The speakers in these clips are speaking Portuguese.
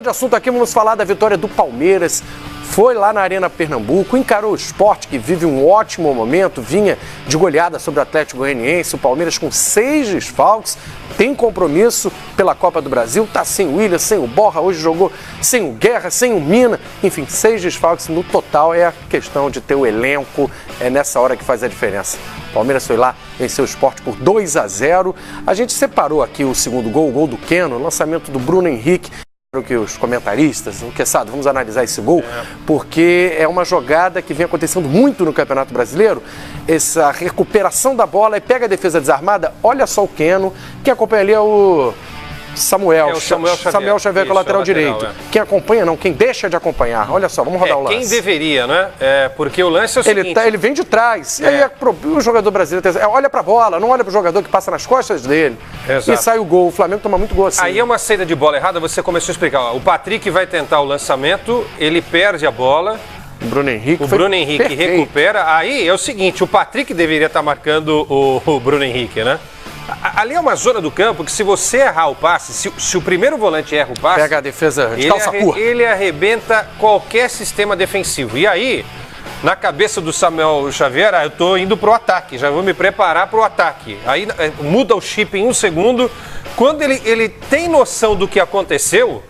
De assunto aqui, vamos falar da vitória do Palmeiras. Foi lá na Arena Pernambuco, encarou o Sport, que vive um ótimo momento, vinha de goleada sobre o Atlético Goianiense. O Palmeiras com 6 desfalques, tem compromisso pela Copa do Brasil, tá sem o Willian, sem o Borja, hoje jogou sem o Guerra, sem o Mina. Enfim, 6 desfalques no total. É a questão de ter o elenco, é nessa hora que faz a diferença. O Palmeiras foi lá, venceu o Sport por 2-0. A gente separou aqui o segundo gol, o gol do Keno, lançamento do Bruno Henrique. Que os comentaristas, o Queçado, vamos analisar esse gol, porque é uma jogada que vem acontecendo muito no Campeonato Brasileiro, essa recuperação da bola e pega a defesa desarmada. Olha só o Keno, quem acompanha ali é o Samuel Xavier com o lateral direito. Quem acompanha não, quem deixa de acompanhar. Olha só, vamos rodar o lance. Quem deveria, né? Porque o lance é o seguinte... Ele vem de trás, e aí o jogador brasileiro olha pra bola, não olha pro jogador que passa nas costas dele. Exato. E sai o gol. O Flamengo toma muito gol assim. Aí é uma saída de bola errada, você começou a explicar. Ó, o Patrick vai tentar o lançamento, ele perde a bola. O Bruno Henrique perfeito. Recupera. Aí é o seguinte, o Patrick deveria estar marcando o Bruno Henrique, né? Ali é uma zona do campo que se você errar o passe, se o primeiro volante erra o passe... Pega a defesa de calça curta. Ele arrebenta qualquer sistema defensivo. E aí, na cabeça do Samuel Xavier, eu tô indo pro ataque, já vou me preparar pro ataque. Aí muda o chip em um segundo. Quando ele tem noção do que aconteceu,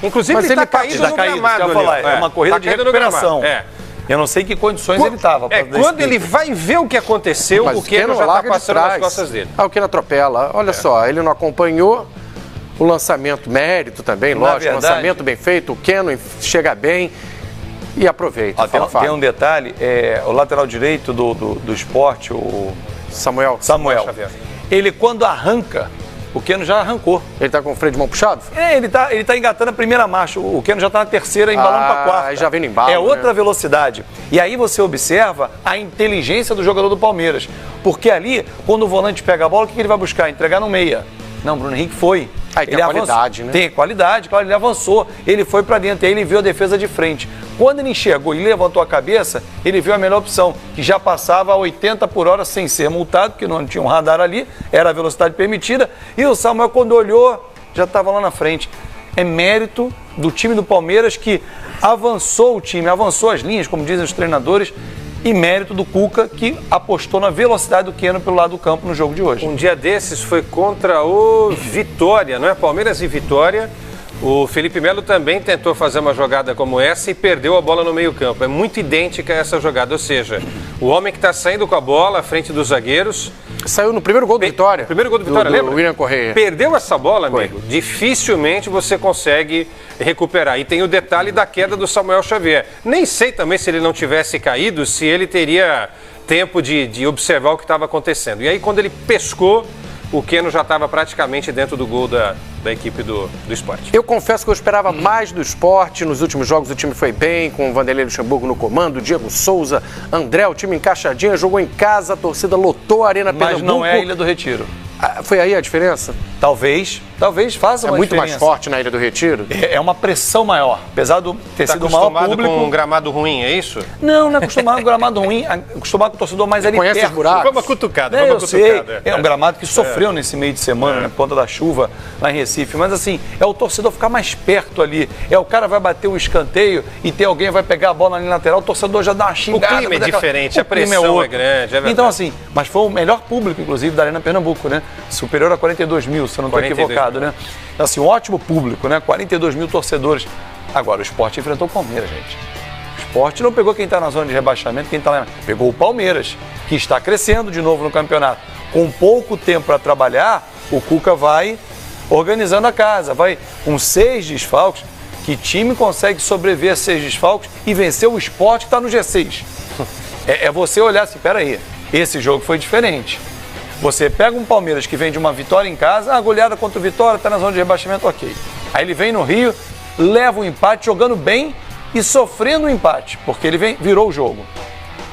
inclusive ele tá caído no gramado. É uma corrida de recuperação. Eu não sei em que condições ele estava. Quando ele vai ver o que aconteceu, o Keno já está passando nas costas dele. O Keno atropela. Olha só, ele não acompanhou o lançamento, mérito também, lógico, lançamento bem feito, o Keno chega bem e aproveita. Tem um detalhe, o lateral direito do Sport, o Samuel. Ele quando arranca, o Keno já arrancou. Ele tá com o freio de mão puxado? Ele tá engatando a primeira marcha. O Keno já tá na terceira, embalando pra quarta. Aí já vem no embalo. É outra velocidade. E aí você observa a inteligência do jogador do Palmeiras. Porque ali, quando o volante pega a bola, o que ele vai buscar? Entregar no meia. Não, o Bruno Henrique foi. Aí tem qualidade, né? Tem qualidade, claro, ele avançou. Ele foi pra dentro, aí ele viu a defesa de frente. Quando ele enxergou e levantou a cabeça, ele viu a melhor opção, que já passava a 80 por hora sem ser multado, porque não tinha um radar ali, era a velocidade permitida. E o Samuel, quando olhou, já estava lá na frente. É mérito do time do Palmeiras que avançou o time, avançou as linhas, como dizem os treinadores, e mérito do Cuca, que apostou na velocidade do Keno pelo lado do campo no jogo de hoje. Um dia desses foi contra o Vitória, não é? Palmeiras e Vitória. O Felipe Melo também tentou fazer uma jogada como essa e perdeu a bola no meio-campo. É muito idêntica a essa jogada, ou seja, o homem que está saindo com a bola à frente dos zagueiros... Saiu no primeiro gol do Vitória. Primeiro gol do Vitória, lembra? O Willian Correia. Perdeu essa bola, amigo, dificilmente você consegue recuperar. E tem o detalhe da queda do Samuel Xavier. Nem sei também se ele não tivesse caído, se ele teria tempo de observar o que estava acontecendo. E aí, quando ele pescou, o Keno já estava praticamente dentro do gol da equipe do Sport. Eu confesso que eu esperava mais do Sport. Nos últimos jogos o time foi bem, com o Vanderlei Luxemburgo no comando, Diego Souza, André, o time encaixadinho, jogou em casa, a torcida lotou a Arena Pernambuco. Mas não é a Ilha do Retiro. Foi aí a diferença? Talvez faça uma diferença. É muito mais forte na Ilha do Retiro? É uma pressão maior. Apesar de ter sido o maior público... Está acostumado com um gramado ruim, é isso? Não é acostumado com um gramado ruim. Acostumado com o torcedor mais ali perto. Conhece os buracos? Foi uma cutucada. Eu sei. É um gramado que sofreu nesse meio de semana, na ponta da chuva, lá em Recife. Mas assim, é o torcedor ficar mais perto ali. O cara vai bater um escanteio e tem alguém vai pegar a bola na linha lateral, o torcedor já dá uma xingada. O clima é diferente, a pressão é grande, é verdade. Então assim, mas foi o melhor público, inclusive, da Arena Pernambuco, né? Superior a 42 mil, se eu não estou equivocado, né? Então, assim, um ótimo público, né? 42 mil torcedores. Agora, o Sport enfrentou o Palmeiras, gente. O Sport não pegou quem está na zona de rebaixamento, quem está lá. Pegou o Palmeiras, que está crescendo de novo no campeonato. Com pouco tempo para trabalhar, o Cuca vai organizando a casa, vai com 6 desfalques. Que time consegue sobreviver a 6 desfalques e vencer o Sport que está no G6? É você olhar assim, peraí, esse jogo foi diferente. Você pega um Palmeiras que vem de uma vitória em casa, a goleada contra o Vitória, está na zona de rebaixamento, ok. Aí ele vem no Rio, leva o empate, jogando bem e sofrendo o empate, porque ele virou o jogo.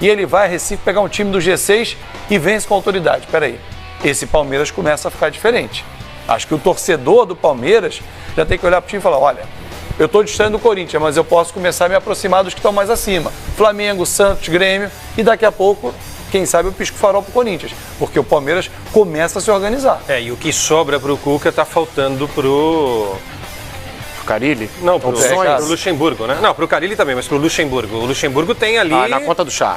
E ele vai a Recife pegar um time do G6 e vence com autoridade. Peraí, esse Palmeiras começa a ficar diferente. Acho que o torcedor do Palmeiras já tem que olhar para o time e falar, olha, eu estou distante do Corinthians, mas eu posso começar a me aproximar dos que estão mais acima. Flamengo, Santos, Grêmio, e daqui a pouco quem sabe o pisco farol pro Corinthians, porque o Palmeiras começa a se organizar. E o que sobra pro Cuca tá faltando pro Carille? Não, pro Luxemburgo, né? Não, pro Carille também, mas pro Luxemburgo. O Luxemburgo tem ali... na conta do chá.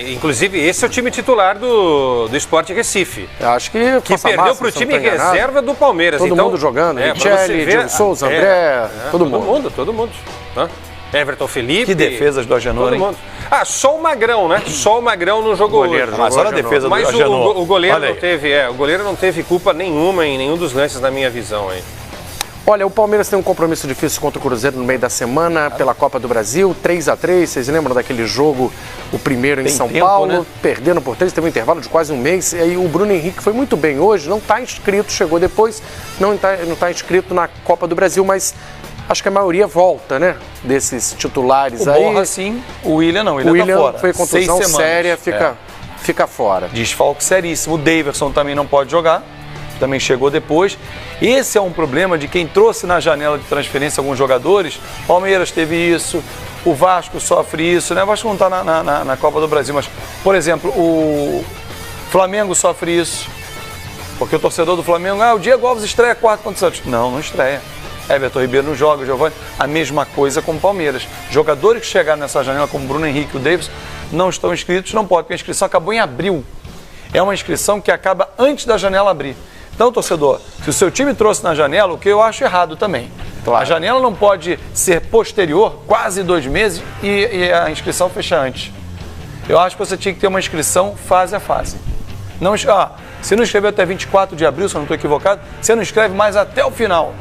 Inclusive esse é o time titular do Sport Recife. Eu acho que perdeu pro time reserva do Palmeiras. Todo mundo jogando, Michele, Diego Souza, André, todo mundo. Todo mundo. Everton Felipe. Que defesas do Agenor, hein? Só o Magrão, né? Só o Magrão não jogou hoje. Mas olha a defesa do Agenor. Mas o goleiro não teve culpa nenhuma em nenhum dos lances, na minha visão, hein? Olha, o Palmeiras tem um compromisso difícil contra o Cruzeiro no meio da semana pela Copa do Brasil, 3-3. Vocês lembram daquele jogo, o primeiro em São Paulo, né? Perdendo por 3, teve um intervalo de quase um mês. E aí o Bruno Henrique foi muito bem hoje, não está inscrito, chegou depois, não está inscrito na Copa do Brasil, mas acho que a maioria volta, né? Desses titulares aí. O Borja sim, o William não, o William tá fora. Foi contusão séria, fica fora. Desfalque seríssimo. O Daverson também não pode jogar. Também chegou depois. Esse é um problema de quem trouxe na janela de transferência alguns jogadores. Palmeiras teve isso, o Vasco sofre isso, né? O Vasco não está na Copa do Brasil, mas, por exemplo, o Flamengo sofre isso. Porque o torcedor do Flamengo, o Diego Alves estreia quarto contra o Santos. Não estreia. Everton Ribeiro não joga, o Giovani. A mesma coisa com o Palmeiras. Jogadores que chegaram nessa janela, como o Bruno Henrique e o Davis, não estão inscritos, não podem, porque a inscrição acabou em abril. É uma inscrição que acaba antes da janela abrir. Então, torcedor, se o seu time trouxe na janela, o que eu acho errado também. Claro. A janela não pode ser posterior, quase 2 meses, e a inscrição fechar antes. Eu acho que você tinha que ter uma inscrição fase a fase. Não, se não inscreveu até 24 de abril, se eu não estou equivocado, você não inscreve mais até o final.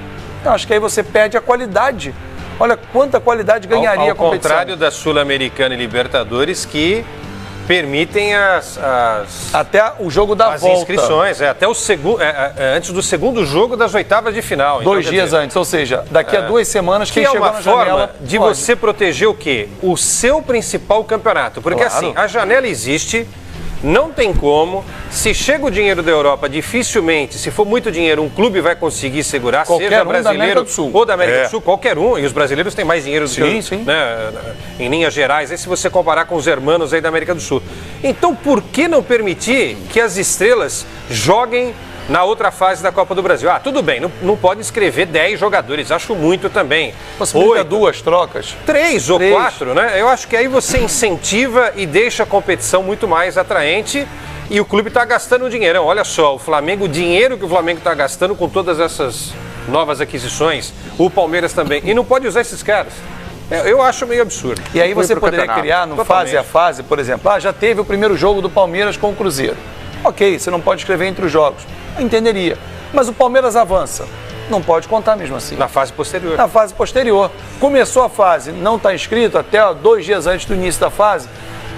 Eu acho que aí você perde a qualidade. Olha quanta qualidade ganharia a competição. Ao contrário da Sul-Americana e Libertadores, que permitem até o jogo da volta. As inscrições, até o antes do segundo jogo das oitavas de final. 2 dias antes, ou seja, daqui a 2 semanas quem chegou na janela de você proteger o quê? O seu principal campeonato. Porque assim, a janela existe, não tem como. Se chega o dinheiro da Europa, dificilmente, se for muito dinheiro, um clube vai conseguir segurar, seja brasileiro ou da América do Sul, qualquer um. E os brasileiros têm mais dinheiro do que, né, em linhas gerais, aí se você comparar com os hermanos aí da América do Sul. Então, por que não permitir que as estrelas joguem na outra fase da Copa do Brasil? Tudo bem, não pode inscrever 10 jogadores, acho muito também. Possibilita 2 trocas? 3 ou 4, né? Eu acho que aí você incentiva e deixa a competição muito mais atraente e o clube está gastando um dinheirão. Olha só, o Flamengo, o dinheiro que o Flamengo está gastando com todas essas novas aquisições, o Palmeiras também, e não pode usar esses caras. Eu acho meio absurdo. E aí você poderia criar no fase a fase, por exemplo, já teve o primeiro jogo do Palmeiras com o Cruzeiro. Ok, você não pode escrever entre os jogos. Eu entenderia. Mas o Palmeiras avança. Não pode contar mesmo assim. Na fase posterior. Na fase posterior. Começou a fase, não está inscrito até 2 dias antes do início da fase.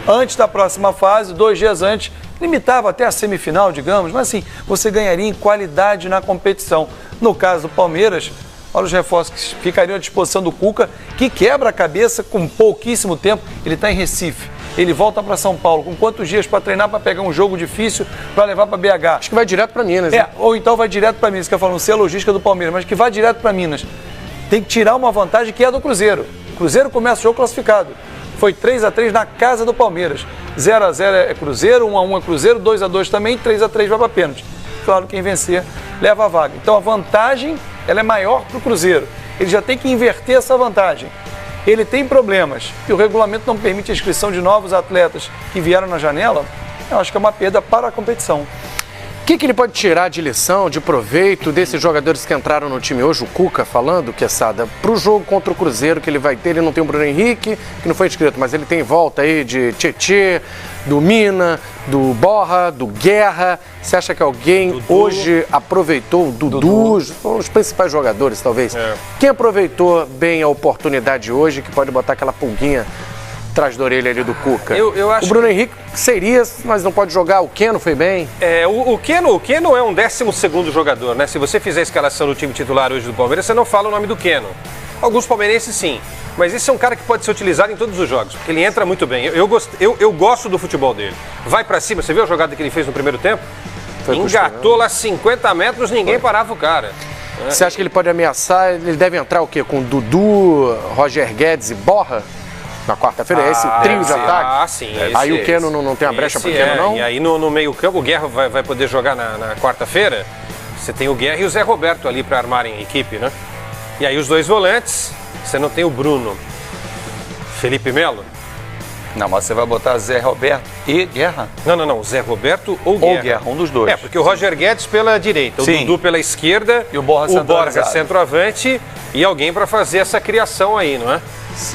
Antes da próxima fase, 2 dias antes, limitava até a semifinal, digamos. Mas assim, você ganharia em qualidade na competição. No caso do Palmeiras, olha os reforços que ficariam à disposição do Cuca, que quebra a cabeça com pouquíssimo tempo. Ele está em Recife. Ele volta para São Paulo. Com quantos dias para treinar, para pegar um jogo difícil, para levar para BH? Acho que vai direto para Minas. Né? Ou então vai direto para Minas, que eu falo, não sei a logística do Palmeiras, mas que vai direto para Minas. Tem que tirar uma vantagem que é a do Cruzeiro. O Cruzeiro começa o jogo classificado. Foi 3-3 na casa do Palmeiras. 0-0 é Cruzeiro, 1-1 é Cruzeiro, 2-2 também, 3-3 vai para pênalti. Claro, quem vencer leva a vaga. Então a vantagem ela é maior para o Cruzeiro. Ele já tem que inverter essa vantagem. Ele tem problemas e o regulamento não permite a inscrição de novos atletas que vieram na janela. Eu acho que é uma perda para a competição. O que ele pode tirar de lição, de proveito desses jogadores que entraram no time hoje? O Cuca falando, Quesada, para o jogo contra o Cruzeiro que ele vai ter. Ele não tem o Bruno Henrique, que não foi inscrito, mas ele tem volta aí de Tietê, do Mina, do Borja, do Guerra. Você acha que alguém Dudu hoje aproveitou o Dudu? Os principais jogadores, talvez. Quem aproveitou bem a oportunidade hoje, que pode botar aquela pulguinha atrás da orelha ali do Cuca? Eu acho o Bruno Henrique seria, mas não pode jogar. O Keno foi bem. O Keno é um 12º jogador, né? Se você fizer a escalação do time titular hoje do Palmeiras, você não fala o nome do Keno. Alguns palmeirenses sim, mas esse é um cara que pode ser utilizado em todos os jogos, porque ele entra muito bem. Eu gosto do futebol dele. Vai pra cima, você viu a jogada que ele fez no primeiro tempo? Engatou lá 50 metros, ninguém parava o cara. Você acha que ele pode ameaçar? Ele deve entrar o quê? Com Dudu, Roger Guedes e Borja? Na quarta-feira, esse trio de ataque? Sim. Aí o Keno não tem a brecha para o Keno, não? E aí no meio-campo, o Guerra vai poder jogar na quarta-feira. Você tem o Guerra e o Zé Roberto ali para armarem a equipe, né? E aí os dois volantes, você não tem o Bruno. Felipe Melo? Não, mas você vai botar Zé Roberto e Guerra? Não. Zé Roberto ou Guerra. Ou Guerra, um dos dois. Porque o Roger Guedes pela direita, Sim. o Dudu pela esquerda, e o Borja centroavante e alguém para fazer essa criação aí, não é?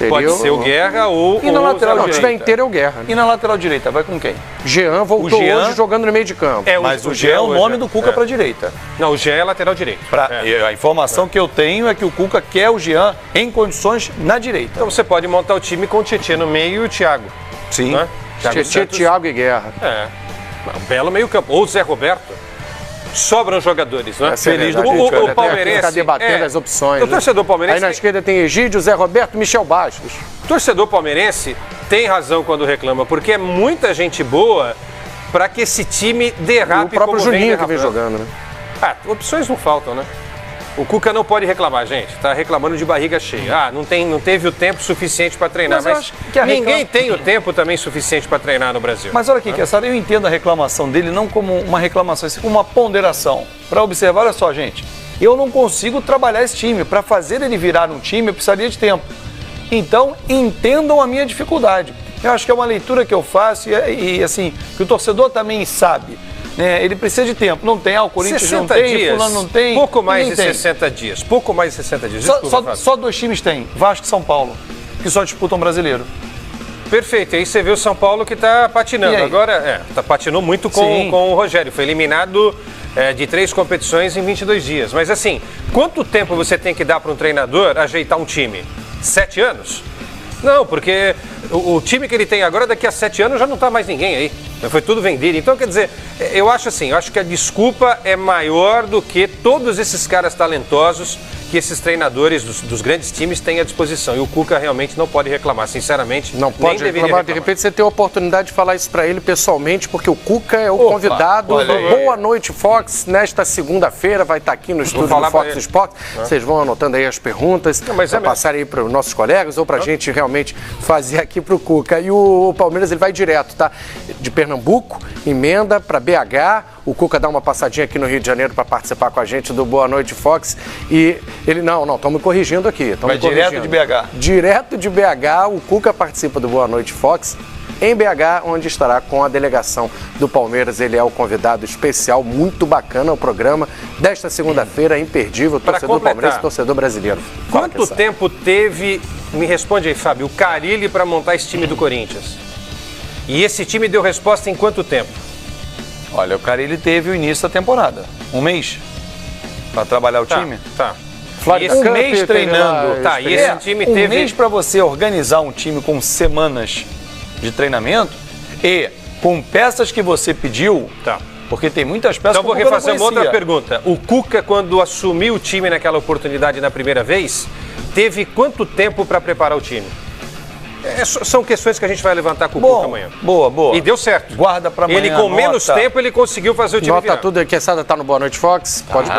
Pode ser o Guerra ou e na lateral direita. Se tiver inteiro é o Guerra. E na lateral direita, vai com quem? Jean voltou hoje jogando no meio de campo. Mas o Jean é o nome do Cuca para a direita. Não, o Jean é lateral direito. A informação que eu tenho é que o Cuca quer o Jean em condições na direita. Então você pode montar o time com o Tietê no meio e o Thiago. Sim. Né? Tietê, Thiago e Guerra. Um belo meio campo. Ou o Zé Roberto. Sobram jogadores, né? Feliz do o Palmeirense. Ficar debatendo as opções. O torcedor palmeirense. Aí na esquerda tem Egídio, Zé Roberto, Michel Bastos. O torcedor palmeirense tem razão quando reclama, porque é muita gente boa para que esse time derrape. E o próprio Juninho que vem jogando, né? Opções não faltam, né? O Cuca não pode reclamar, gente. Tá reclamando de barriga cheia. não teve o tempo suficiente para treinar. Mas ninguém tem o tempo também suficiente para treinar no Brasil. Mas olha aqui, Kessler, eu entendo a reclamação dele não como uma reclamação, mas como uma ponderação. Para observar, olha só, gente. Eu não consigo trabalhar esse time. Para fazer ele virar um time, eu precisaria de tempo. Então, entendam a minha dificuldade. Eu acho que é uma leitura que eu faço e assim, que o torcedor também sabe. Ele precisa de tempo. Não tem, o Corinthians não tem, dias, Fulano não tem. Pouco mais de 60 dias. Pouco mais de 60 dias. Só dois times têm, Vasco e São Paulo, que só disputam brasileiro. Perfeito. Aí você vê o São Paulo que está patinando. Agora, patinou muito com o Rogério. Foi eliminado de 3 competições em 22 dias. Mas assim, quanto tempo você tem que dar para um treinador ajeitar um time? 7 anos? Não, porque o time que ele tem agora, daqui a 7 anos, já não está mais ninguém aí. Foi tudo vendido. Então, quer dizer, eu acho que a desculpa é maior do que todos esses caras talentosos que esses treinadores dos grandes times têm à disposição. E o Cuca realmente não pode reclamar, sinceramente. Não pode reclamar. De repente você tem a oportunidade de falar isso para ele pessoalmente, porque o Cuca é o convidado do Boa Noite Fox nesta segunda-feira. Vai estar aqui no estúdio do Fox Sports. Vocês vão anotando aí as perguntas para passar aí para os nossos colegas ou para a gente realmente fazer aqui para o Cuca. E o Palmeiras ele vai direto, tá? De Pernambuco, emenda para BH. O Cuca dá uma passadinha aqui no Rio de Janeiro para participar com a gente do Boa Noite Fox. E ele, estão me corrigindo aqui. Vai direto de BH. Direto de BH, o Cuca participa do Boa Noite Fox em BH, onde estará com a delegação do Palmeiras. Ele é o convidado especial, muito bacana o programa desta segunda-feira, imperdível, torcedor palmeirense, torcedor brasileiro. Quanto tempo teve, me responde aí, Fábio, o Carille para montar esse time do Corinthians? E esse time deu resposta em quanto tempo? Olha, o Carille teve o início da temporada. 1 mês para trabalhar o time. Um mês treinando. E esse time teve... Um mês para você organizar um time com semanas de treinamento e com peças que você pediu. Porque tem muitas peças que eu vou refazer uma outra pergunta. O Cuca, quando assumiu o time naquela oportunidade na primeira vez, teve quanto tempo para preparar o time? São questões que a gente vai levantar com o Cuca amanhã. Boa. E deu certo. Guarda para amanhã. Ele, com menos tempo, ele conseguiu fazer o time virar. Tudo aqui, essa tá no Boa Noite Fox. Pode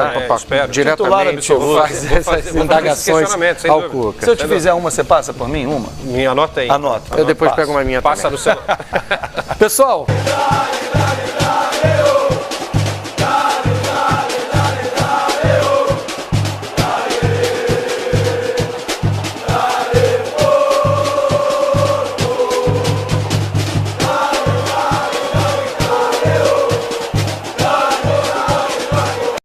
diretamente fazer essas indagações ao Cuca. Se eu te fizer uma, você passa por mim? Uma? Me anota aí. Anota. Eu depois pego uma minha também. Passa no celular. Pessoal...